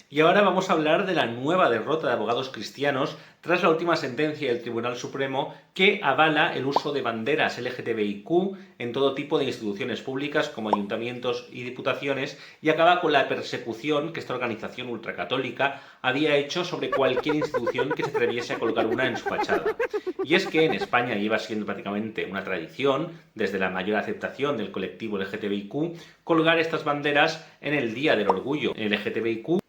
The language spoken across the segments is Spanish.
Y ahora vamos a hablar de la nueva derrota de abogados cristianos tras la última sentencia del Tribunal Supremo que avala el uso de banderas LGTBIQ en todo tipo de instituciones públicas como ayuntamientos y diputaciones y acaba con la persecución que esta organización ultracatólica había hecho sobre cualquier institución que se atreviese a colocar una en su fachada. Y es que en España lleva siendo prácticamente una tradición, desde la mayor aceptación del colectivo LGTBIQ, colgar estas banderas en el Día del Orgullo LGTBIQ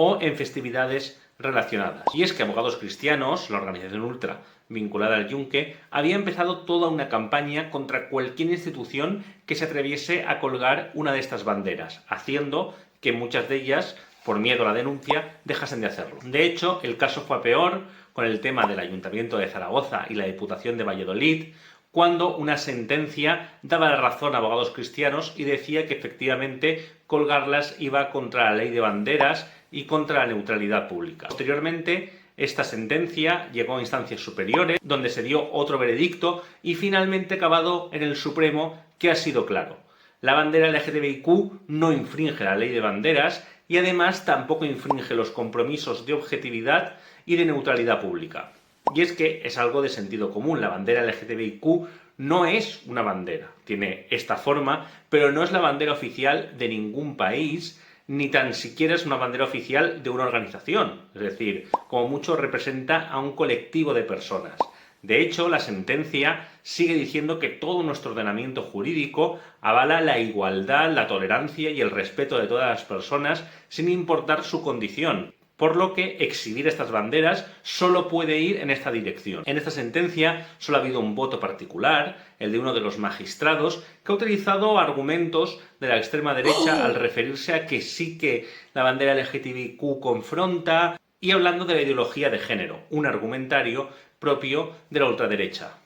o en festividades relacionadas. Y es que Abogados Cristianos, la organización ultra vinculada al Yunque, había empezado toda una campaña contra cualquier institución que se atreviese a colgar una de estas banderas, haciendo que muchas de ellas, por miedo a la denuncia, dejasen de hacerlo. De hecho, el caso fue peor con el tema del Ayuntamiento de Zaragoza y la Diputación de Valladolid, cuando una sentencia daba la razón a abogados cristianos y decía que efectivamente colgarlas iba contra la ley de banderas y contra la neutralidad pública. Posteriormente, esta sentencia llegó a instancias superiores, donde se dio otro veredicto y finalmente acabado en el Supremo, que ha sido claro. La bandera LGTBIQ no infringe la ley de banderas y además tampoco infringe los compromisos de objetividad y de neutralidad pública. Y es que es algo de sentido común, la bandera LGTBIQ no es una bandera, tiene esta forma, pero no es la bandera oficial de ningún país, ni tan siquiera es una bandera oficial de una organización, es decir, como mucho representa a un colectivo de personas. De hecho, la sentencia sigue diciendo que todo nuestro ordenamiento jurídico avala la igualdad, la tolerancia y el respeto de todas las personas sin importar su condición, por lo que exhibir estas banderas solo puede ir en esta dirección. En esta sentencia solo ha habido un voto particular, el de uno de los magistrados, que ha utilizado argumentos de la extrema derecha al referirse a que sí que la bandera LGTBIQ confronta, y hablando de la ideología de género, un argumentario propio de la ultraderecha.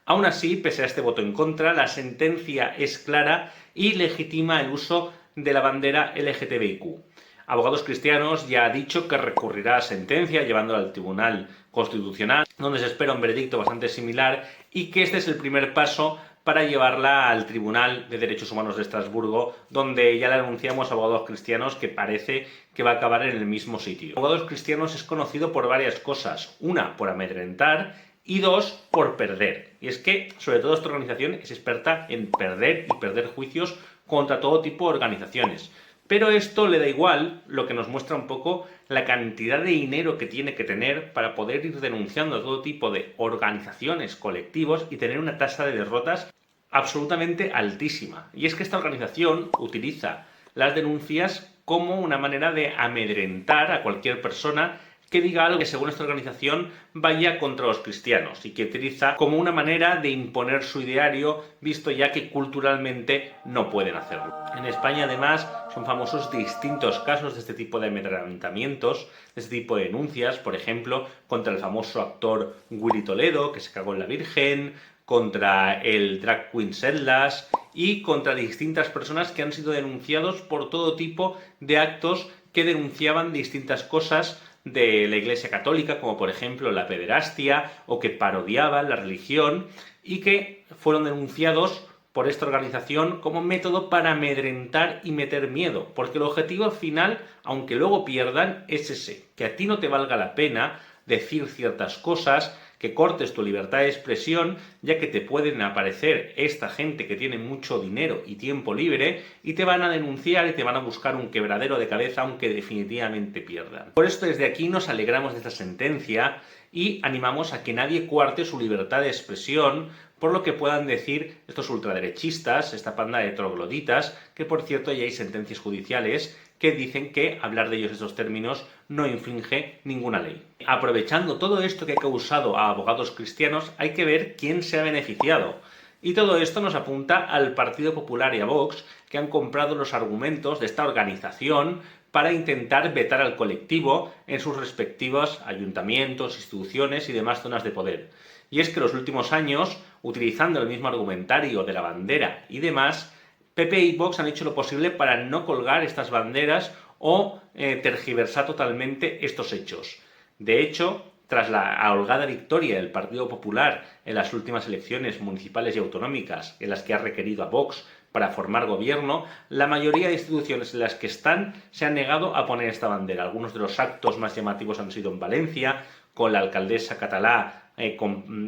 Aún así, pese a este voto en contra, la sentencia es clara y legitima el uso de la bandera LGTBIQ. Abogados Cristianos ya ha dicho que recurrirá a sentencia llevándola al Tribunal Constitucional, donde se espera un veredicto bastante similar y que este es el primer paso para llevarla al Tribunal de Derechos Humanos de Estrasburgo, donde ya le anunciamos a Abogados Cristianos que parece que va a acabar en el mismo sitio. Abogados Cristianos es conocido por varias cosas. Una, por amedrentar, y dos, por perder. Y es que, sobre todo, esta organización es experta en perder y perder juicios contra todo tipo de organizaciones. Pero esto le da igual, lo que nos muestra un poco la cantidad de dinero que tiene que tener para poder ir denunciando a todo tipo de organizaciones, colectivos y tener una tasa de derrotas absolutamente altísima. Y es que esta organización utiliza las denuncias como una manera de amedrentar a cualquier persona que diga algo que según esta organización vaya contra los cristianos y que utiliza como una manera de imponer su ideario, visto ya que culturalmente no pueden hacerlo. En España además son famosos distintos casos de este tipo de amedrentamientos, de este tipo de denuncias, por ejemplo, contra el famoso actor Willy Toledo, que se cagó en la Virgen, contra el drag queen Sedlas y contra distintas personas que han sido denunciados por todo tipo de actos que denunciaban distintas cosas de la Iglesia Católica, como por ejemplo la pederastia, o que parodiaban la religión, y que fueron denunciados por esta organización como método para amedrentar y meter miedo, porque el objetivo final, aunque luego pierdan, es ese, que a ti no te valga la pena decir ciertas cosas, que cortes tu libertad de expresión, ya que te pueden aparecer esta gente que tiene mucho dinero y tiempo libre y te van a denunciar y te van a buscar un quebradero de cabeza aunque definitivamente pierdan. Por esto desde aquí nos alegramos de esta sentencia y animamos a que nadie cuarte su libertad de expresión por lo que puedan decir estos ultraderechistas, esta panda de trogloditas, que por cierto ya hay sentencias judiciales que dicen que hablar de ellos en estos términos no infringe ninguna ley. Aprovechando todo esto que ha causado a abogados cristianos, hay que ver quién se ha beneficiado. Y todo esto nos apunta al Partido Popular y a Vox, que han comprado los argumentos de esta organización para intentar vetar al colectivo en sus respectivos ayuntamientos, instituciones y demás zonas de poder. Y es que en los últimos años, utilizando el mismo argumentario de la bandera y demás, PP y Vox han hecho lo posible para no colgar estas banderas o tergiversar totalmente estos hechos. De hecho, tras la holgada victoria del Partido Popular en las últimas elecciones municipales y autonómicas, en las que ha requerido a Vox para formar gobierno, la mayoría de instituciones en las que están se han negado a poner esta bandera. Algunos de los actos más llamativos han sido en Valencia, con la alcaldesa catalá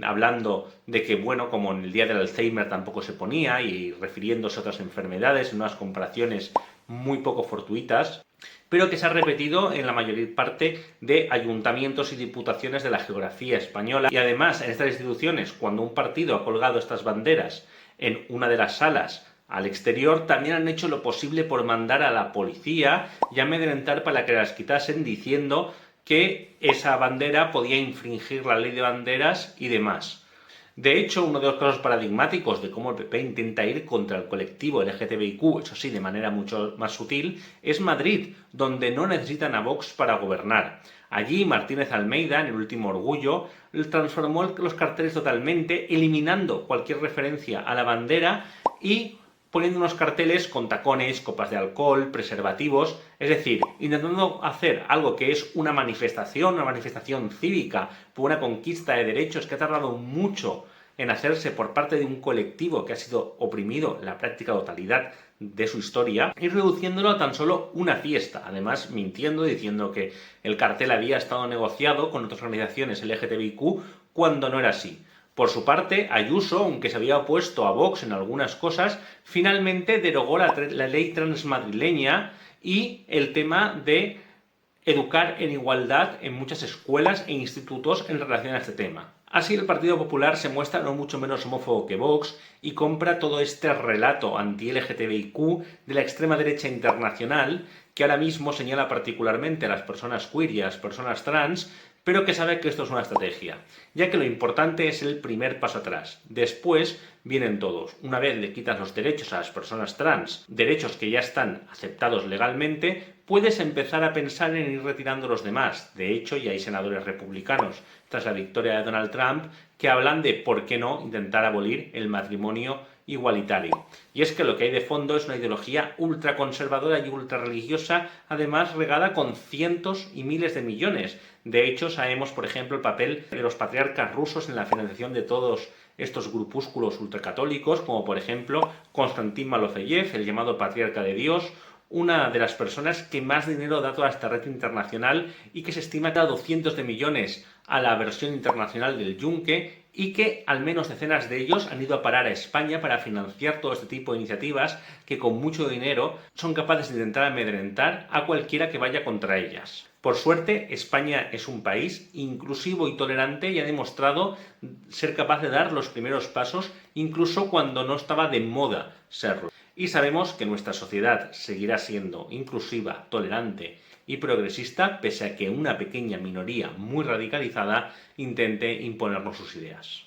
hablando de que, bueno, como en el día del Alzheimer tampoco se ponía, y refiriéndose a otras enfermedades, en unas comparaciones muy poco fortuitas, pero que se ha repetido en la mayor parte de ayuntamientos y diputaciones de la geografía española. Y además, en estas instituciones, cuando un partido ha colgado estas banderas en una de las salas al exterior, también han hecho lo posible por mandar a la policía y amedrentar para que las quitasen, diciendo que esa bandera podía infringir la ley de banderas y demás. De hecho, uno de los casos paradigmáticos de cómo el PP intenta ir contra el colectivo LGTBIQ, eso sí, de manera mucho más sutil, es Madrid, donde no necesitan a Vox para gobernar. Allí Martínez Almeida, en el último Orgullo, transformó los carteles totalmente, eliminando cualquier referencia a la bandera y poniendo unos carteles con tacones, copas de alcohol, preservativos, es decir, intentando hacer algo que es una manifestación cívica por una conquista de derechos que ha tardado mucho en hacerse por parte de un colectivo que ha sido oprimido en la práctica totalidad de su historia, y reduciéndolo a tan solo una fiesta, además mintiendo, diciendo que el cartel había estado negociado con otras organizaciones LGTBIQ cuando no era así. Por su parte, Ayuso, aunque se había opuesto a Vox en algunas cosas, finalmente derogó la ley transmadrileña y el tema de educar en igualdad en muchas escuelas e institutos en relación a este tema. Así, el Partido Popular se muestra no mucho menos homófobo que Vox y compra todo este relato anti-LGTBIQ de la extrema derecha internacional, que ahora mismo señala particularmente a las personas queer y a las personas trans, pero que sabe que esto es una estrategia, ya que lo importante es el primer paso atrás. Después vienen todos. Una vez le quitas los derechos a las personas trans, derechos que ya están aceptados legalmente, puedes empezar a pensar en ir retirando los demás. De hecho, ya hay senadores republicanos, tras la victoria de Donald Trump, que hablan de por qué no intentar abolir el matrimonio igualitario. Y es que lo que hay de fondo es una ideología ultraconservadora y ultrarreligiosa, además regada con cientos y miles de millones. De hecho, sabemos, por ejemplo, el papel de los patriarcas rusos en la financiación de todos estos grupúsculos ultracatólicos, como por ejemplo Konstantin Malofeyev, el llamado patriarca de Dios, una de las personas que más dinero da a toda esta red internacional y que se estima que da 200 de millones a la versión internacional del Yunque, y que al menos decenas de ellos han ido a parar a España para financiar todo este tipo de iniciativas que con mucho dinero son capaces de intentar amedrentar a cualquiera que vaya contra ellas. Por suerte, España es un país inclusivo y tolerante y ha demostrado ser capaz de dar los primeros pasos incluso cuando no estaba de moda serlo. Y sabemos que nuestra sociedad seguirá siendo inclusiva, tolerante y progresista, pese a que una pequeña minoría muy radicalizada intente imponernos sus ideas.